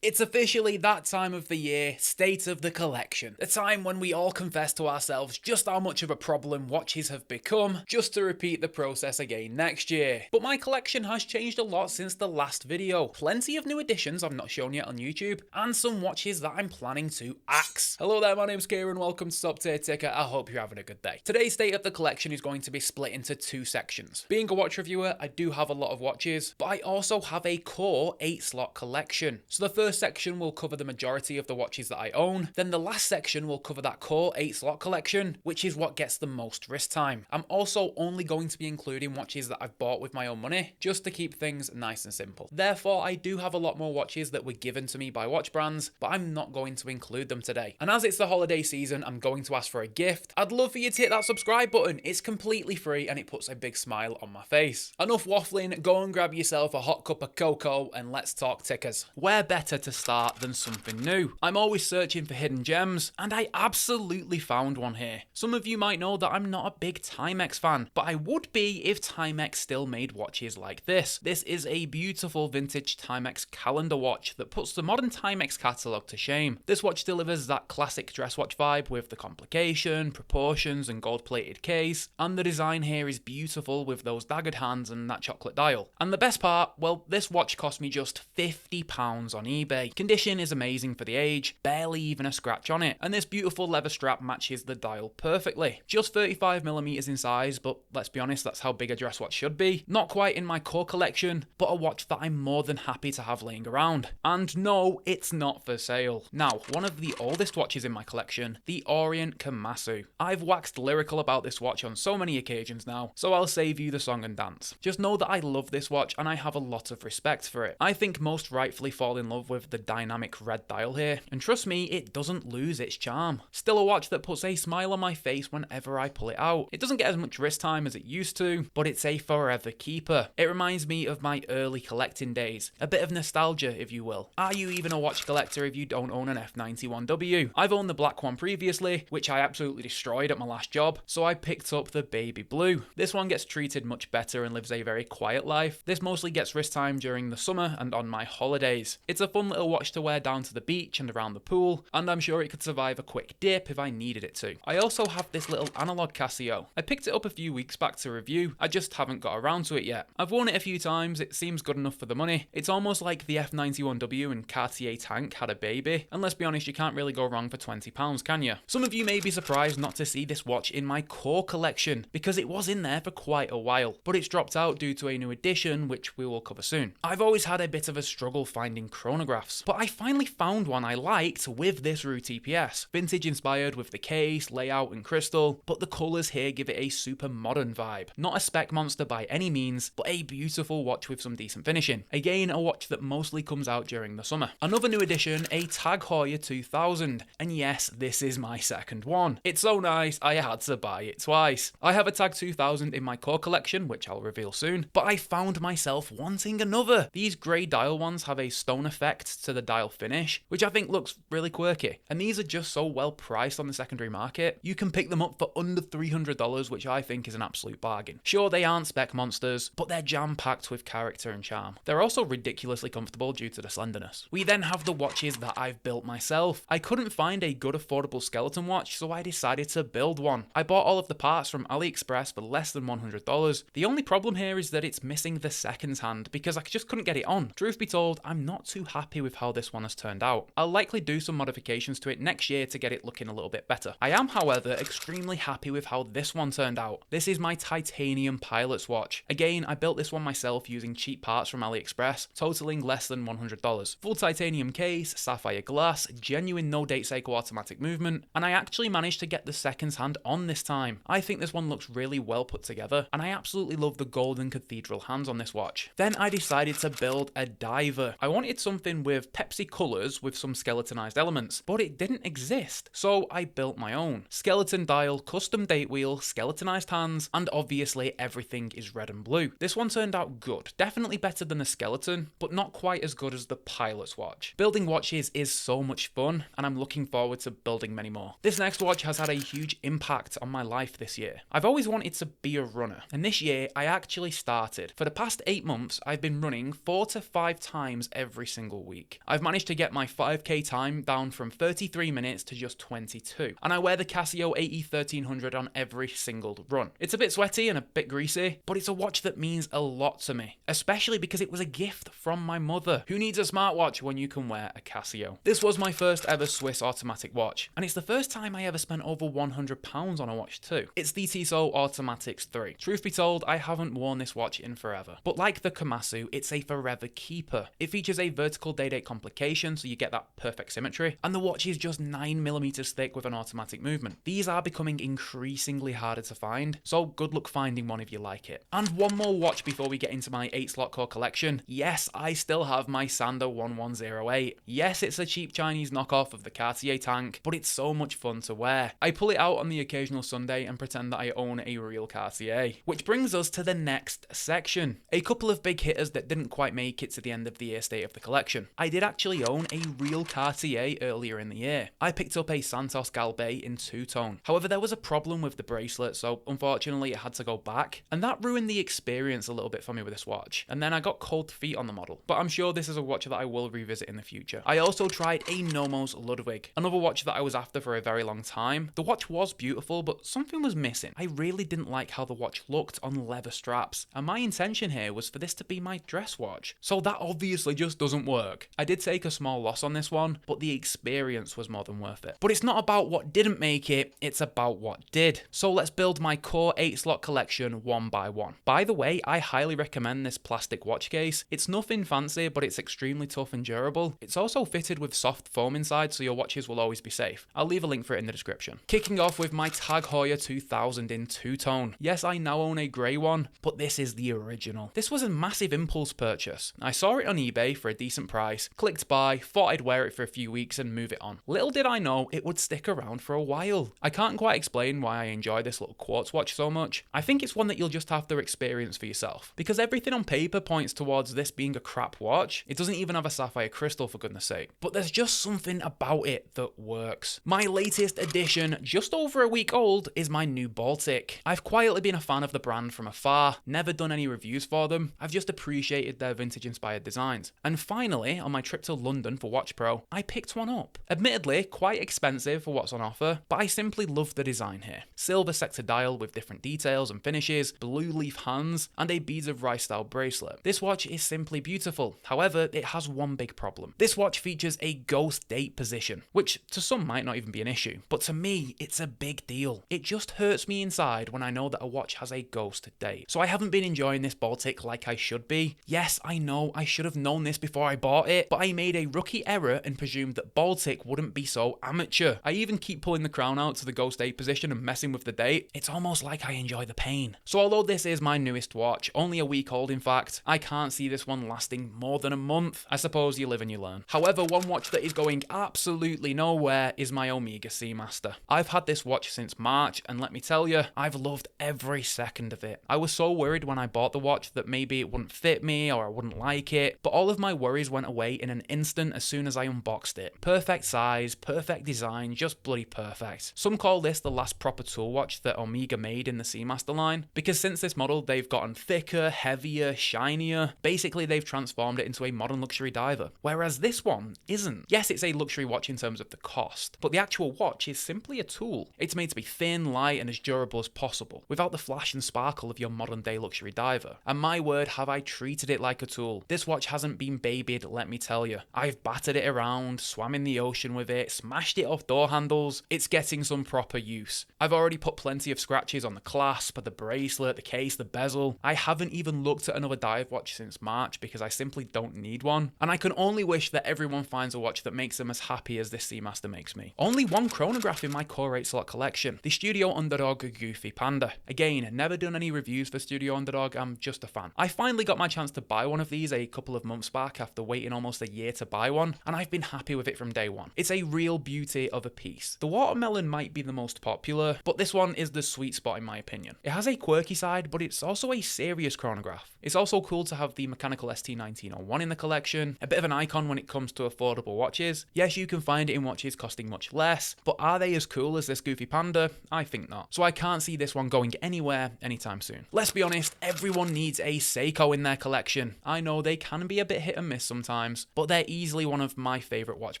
It's officially that time of the year, state of the collection. The time when we all confess to ourselves just how much of a problem watches have become, just to repeat the process again next year. But my collection has changed a lot since the last video. Plenty of new additions I've not shown yet on YouTube, and some watches that I'm planning to axe. Hello there, my name's Kieran, welcome to Top Tier Ticker. I hope you're having a good day. Today's state of the collection is going to be split into two sections. Being a watch reviewer, I do have a lot of watches, but I also have a core 8-slot collection. So the first section will cover the majority of the watches that I own, then the last section will cover that core 8-slot collection, which is what gets the most wrist time. I'm also only going to be including watches that I've bought with my own money, just to keep things nice and simple. Therefore, I do have a lot more watches that were given to me by watch brands, but I'm not going to include them today. And as it's the holiday season, I'm going to ask for a gift. I'd love for you to hit that subscribe button. It's completely free and it puts a big smile on my face. Enough waffling, go and grab yourself a hot cup of cocoa and let's talk tickers. Where better to start than something new? I'm always searching for hidden gems, and I absolutely found one here. Some of you might know that I'm not a big Timex fan, but I would be if Timex still made watches like this. This is a beautiful vintage Timex calendar watch that puts the modern Timex catalogue to shame. This watch delivers that classic dress watch vibe with the complication, proportions, and gold-plated case, and the design here is beautiful with those daggered hands and that chocolate dial. And the best part, well, this watch cost me just £50 on eBay. Condition is amazing for the age, barely even a scratch on it, and this beautiful leather strap matches the dial perfectly. Just 35mm in size, but let's be honest, that's how big a dress watch should be. Not quite in my core collection, but a watch that I'm more than happy to have laying around. And no, it's not for sale. Now, one of the oldest watches in my collection, the Orient Casio. I've waxed lyrical about this watch on so many occasions now, so I'll save you the song and dance. Just know that I love this watch and I have a lot of respect for it. I think most rightfully fall in love with the dynamic red dial here, and trust me, it doesn't lose its charm. Still a watch that puts a smile on my face whenever I pull it out. It doesn't get as much wrist time as it used to, but it's a forever keeper. It reminds me of my early collecting days, a bit of nostalgia if you will. Are you even a watch collector if you don't own an F91W? I've owned the black one previously, which I absolutely destroyed at my last job, so I picked up the baby blue. This one gets treated much better and lives a very quiet life. This mostly gets wrist time during the summer and on my holidays. It's a fun little watch to wear down to the beach and around the pool, and I'm sure it could survive a quick dip if I needed it to. I also have this little analog Casio. I picked it up a few weeks back to review, I just haven't got around to it yet. I've worn it a few times, it seems good enough for the money. It's almost like the F91W and Cartier tank had a baby, and let's be honest, you can't really go wrong for £20, can you? Some of you may be surprised not to see this watch in my core collection, because it was in there for quite a while, but it's dropped out due to a new edition, which we will cover soon. I've always had a bit of a struggle finding chronographs, but I finally found one I liked with this Root TPS. Vintage inspired with the case, layout, and crystal, but the colours here give it a super modern vibe. Not a spec monster by any means, but a beautiful watch with some decent finishing. Again, a watch that mostly comes out during the summer. Another new addition, a Tag Heuer 2000, and yes, this is my second one. It's so nice, I had to buy it twice. I have a Tag 2000 in my core collection, which I'll reveal soon, but I found myself wanting another. These grey dial ones have a stone effect to the dial finish, which I think looks really quirky, and these are just so well priced on the secondary market. You can pick them up for under $300, which I think is an absolute bargain. Sure, they aren't spec monsters, but they're jam-packed with character and charm. They're also ridiculously comfortable due to the slenderness. We then have the watches that I've built myself. I couldn't find a good affordable skeleton watch, so I decided to build one. I bought all of the parts from AliExpress for less than $100. The only problem here is that it's missing the seconds hand because I just couldn't get it on. Truth be told, I'm not too happy with how this one has turned out. I'll likely do some modifications to it next year to get it looking a little bit better. I am, however, extremely happy with how this one turned out. This is my titanium pilot's watch. Again, I built this one myself using cheap parts from AliExpress, totaling less than $100. Full titanium case, sapphire glass, genuine no-date Seiko automatic movement, and I actually managed to get the seconds hand on this time. I think this one looks really well put together, and I absolutely love the golden cathedral hands on this watch. Then I decided to build a diver. I wanted something with Pepsi colours with some skeletonized elements, but it didn't exist, so I built my own. Skeleton dial, custom date wheel, skeletonized hands, and obviously everything is red and blue. This one turned out good, definitely better than the skeleton, but not quite as good as the pilot's watch. Building watches is so much fun, and I'm looking forward to building many more. This next watch has had a huge impact on my life this year. I've always wanted to be a runner, and this year I actually started. For the past 8 months, I've been running 4 to 5 times every single week. I've managed to get my 5k time down from 33 minutes to just 22, and I wear the Casio AE1300 on every single run. It's a bit sweaty and a bit greasy, but it's a watch that means a lot to me, especially because it was a gift from my mother. Who needs a smartwatch when you can wear a Casio? This was my first ever Swiss automatic watch, and it's the first time I ever spent over £100 on a watch too. It's the Tissot Automatics 3. Truth be told, I haven't worn this watch in forever, but like the Komatsu, it's a forever keeper. It features a vertical day-date complication, so you get that perfect symmetry, and the watch is just 9mm thick with an automatic movement. These are becoming increasingly harder to find, so good luck finding one if you like it. And one more watch before we get into my 8-slot core collection. Yes, I still have my Sander 1108. Yes, it's a cheap Chinese knockoff of the Cartier tank, but it's so much fun to wear. I pull it out on the occasional Sunday and pretend that I own a real Cartier. Which brings us to the next section. A couple of big hitters that didn't quite make it to the end of the year state of the collection. I did actually own a real Cartier earlier in the year. I picked up a Santos Galbet in two-tone. However, there was a problem with the bracelet, so unfortunately it had to go back, and that ruined the experience a little bit for me with this watch. And then I got cold feet on the model, but I'm sure this is a watch that I will revisit in the future. I also tried a Nomos Ludwig, another watch that I was after for a very long time. The watch was beautiful, but something was missing. I really didn't like how the watch looked on leather straps, and my intention here was for this to be my dress watch. So that obviously just doesn't work. I did take a small loss on this one, but the experience was more than worth it. But it's not about what didn't make it, it's about what did. So let's build my core 8-slot collection one by one. By the way, I highly recommend this plastic watch case. It's nothing fancy, but it's extremely tough and durable. It's also fitted with soft foam inside, so your watches will always be safe. I'll leave a link for it in the description. Kicking off with my Tag Heuer 2000 in two-tone. Yes, I now own a grey one, but this is the original. This was a massive impulse purchase. I saw it on eBay for a decent price, clicked buy, thought I'd wear it for a few weeks and move it on. Little did I know it would stick around for a while. I can't quite explain why I enjoy this little quartz watch so much. I think it's one that you'll just have to experience for yourself, because everything on paper points towards this being a crap watch. It doesn't even have a sapphire crystal, for goodness sake, but there's just something about it that works. My latest addition, just over a week old, is my new Baltic. I've quietly been a fan of the brand from afar, never done any reviews for them. I've just appreciated their vintage inspired designs. And finally, on my trip to London for Watch Pro, I picked one up. Admittedly, quite expensive for what's on offer, but I simply love the design here. Silver sector dial with different details and finishes, blue leaf hands, and a beads of rice style bracelet. This watch is simply beautiful. However, it has one big problem. This watch features a ghost date position, which to some might not even be an issue, but to me, it's a big deal. It just hurts me inside when I know that a watch has a ghost date. So I haven't been enjoying this Baltic like I should be. Yes, I know I should have known this before I bought it, but I made a rookie error and presumed that Baltic wouldn't be so amateur. I even keep pulling the crown out to the ghost date position and messing with the date. It's almost like I enjoy the pain. So although this is my newest watch, only a week old in fact, I can't see this one lasting more than a month. I suppose you live and you learn. However, one watch that is going absolutely nowhere is my Omega Seamaster. I've had this watch since March, and let me tell you, I've loved every second of it. I was so worried when I bought the watch that maybe it wouldn't fit me or I wouldn't like it, but all of my worries went away in an instant as soon as I unboxed it. Perfect size, perfect design, just bloody perfect. Some call this the last proper tool watch that Omega made in the Seamaster line, because since this model they've gotten thicker, heavier, shinier. Basically they've transformed it into a modern luxury diver, whereas this one isn't. Yes, it's a luxury watch in terms of the cost, but the actual watch is simply a tool. It's made to be thin, light, and as durable as possible, without the flash and sparkle of your modern day luxury diver. And my word, have I treated it like a tool. This watch hasn't been babied, let me tell you. I've battered it around, swam in the ocean with it, smashed it off door handles. It's getting some proper use. I've already put plenty of scratches on the clasp, the bracelet, the case, the bezel. I haven't even looked at another dive watch since March because I simply don't need one. And I can only wish that everyone finds a watch that makes them as happy as this Seamaster makes me. Only one chronograph in my Core 8 slot collection, the Studio Underdog Goofy Panda. Again, never done any reviews for Studio Underdog, I'm just a fan. I finally got my chance to buy one of these a couple of months back after waiting almost a year to buy one, and I've been happy with it from day one. It's a real beauty of a piece. The Watermelon might be the most popular, but this one is the sweet spot in my opinion. It has a quirky side, but it's also a serious chronograph. It's also cool to have the mechanical ST1901 in the collection, a bit of an icon when it comes to affordable watches. Yes, you can find it in watches costing much less, but are they as cool as this Goofy Panda? I think not. So I can't see this one going anywhere anytime soon. Let's be honest, everyone needs a Seiko in their collection. I know they can be a bit hit and miss sometimes, times, but they're easily one of my favourite watch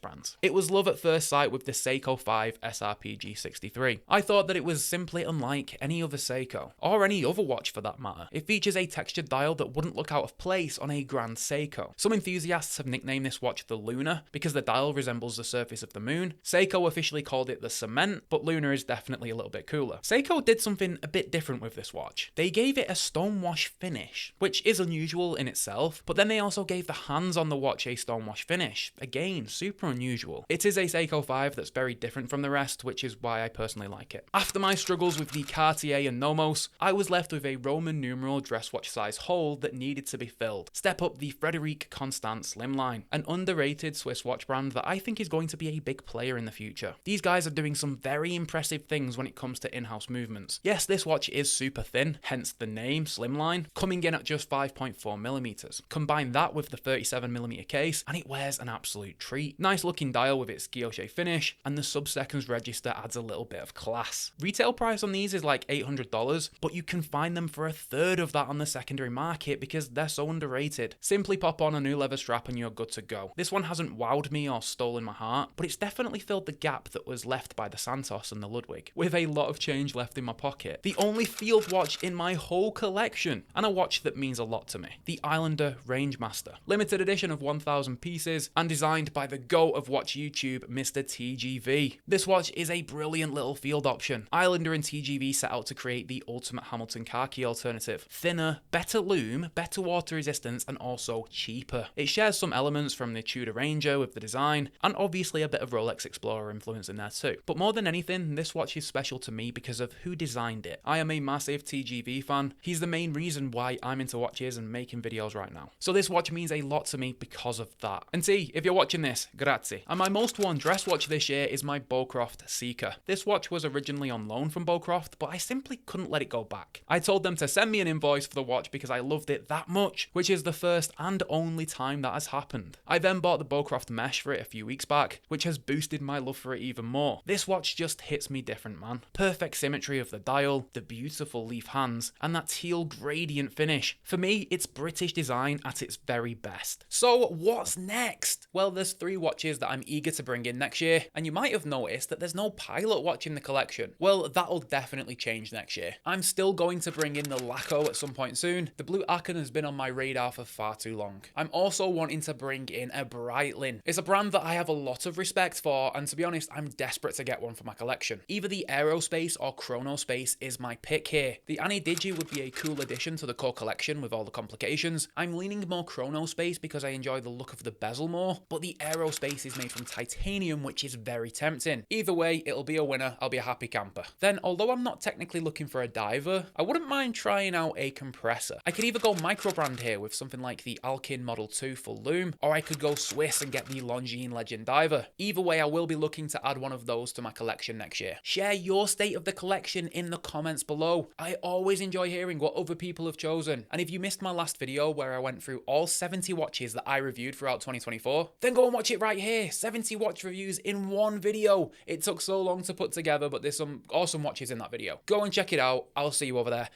brands. It was love at first sight with the Seiko 5 SRPG63. I thought that it was simply unlike any other Seiko, or any other watch for that matter. It features a textured dial that wouldn't look out of place on a Grand Seiko. Some enthusiasts have nicknamed this watch the Lunar because the dial resembles the surface of the moon. Seiko officially called it the Cement, but Lunar is definitely a little bit cooler. Seiko did something a bit different with this watch. They gave it a stonewash finish, which is unusual in itself, but then they also gave the hands on the watch a stonewash finish. Again, super unusual. It is a Seiko 5 that's very different from the rest, which is why I personally like it. After my struggles with the Cartier and Nomos, I was left with a Roman numeral dress watch size hole that needed to be filled. Step up the Frederique Constant Slimline, an underrated Swiss watch brand that I think is going to be a big player in the future. These guys are doing some very impressive things when it comes to in-house movements. Yes, this watch is super thin, hence the name Slimline, coming in at just 5.4mm. Combine that with the 37mm case, and it wears an absolute treat. Nice looking dial with its guilloche finish, and the sub-seconds register adds a little bit of class. Retail price on these is like $800, but you can find them for a third of that on the secondary market because they're so underrated. Simply pop on a new leather strap and you're good to go. This one hasn't wowed me or stolen my heart, but it's definitely filled the gap that was left by the Santos and the Ludwig, with a lot of change left in my pocket. The only field watch in my whole collection, and a watch that means a lot to me. The Islander Rangemaster. Limited edition of 1,000 pieces, and designed by the GOAT of watch YouTube, Mr. TGV. This watch is a brilliant little field option. Islander and TGV set out to create the ultimate Hamilton car key alternative. Thinner, better loom, better water resistance, and also cheaper. It shares some elements from the Tudor Ranger with the design, and obviously a bit of Rolex Explorer influence in there too. But more than anything, this watch is special to me because of who designed it. I am a massive TGV fan. He's the main reason why I'm into watches and making videos right now. So this watch means a lot to me because of that. And T, if you're watching this, grazie. And my most worn dress watch this year is my Bowcroft Seeker. This watch was originally on loan from Bowcroft, but I simply couldn't let it go back. I told them to send me an invoice for the watch because I loved it that much, which is the first and only time that has happened. I then bought the Bowcroft mesh for it a few weeks back, which has boosted my love for it even more. This watch just hits me different, man. Perfect symmetry of the dial, the beautiful leaf hands, and that teal gradient finish. For me, it's British design at its very best. So what's next? Well, there's 3 watches that I'm eager to bring in next year, and you might have noticed that there's no pilot watch in the collection. Well, that'll definitely change next year. I'm still going to bring in the Laco at some point soon. The Blue Aachen has been on my radar for far too long. I'm also wanting to bring in a Breitling. It's a brand that I have a lot of respect for, and to be honest, I'm desperate to get one for my collection. Either the Aerospace or Chronospace is my pick here. The Annie Digi would be a cool addition to the core collection with all the complications. I'm leaning more Chronospace because I enjoy the look of the bezel more, but the Aerospace is made from titanium, which is very tempting. Either way, it'll be a winner. I'll be a happy camper. Then, although I'm not technically looking for a diver, I wouldn't mind trying out a compressor. I could either go micro brand here with something like the Alkin Model 2 full loom, or I could go Swiss and get the Longines Legend diver. Either way, I will be looking to add one of those to my collection next year. Share your state of the collection in the comments below. I always enjoy hearing what other people have chosen. And if you missed my last video where I went through all 70 watches that I reviewed throughout 2024, then go and watch it right here. 70 watch reviews in one video. It took so long to put together, but there's some awesome watches in that video. Go and check it out. I'll see you over there.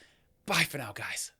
Bye for now, guys.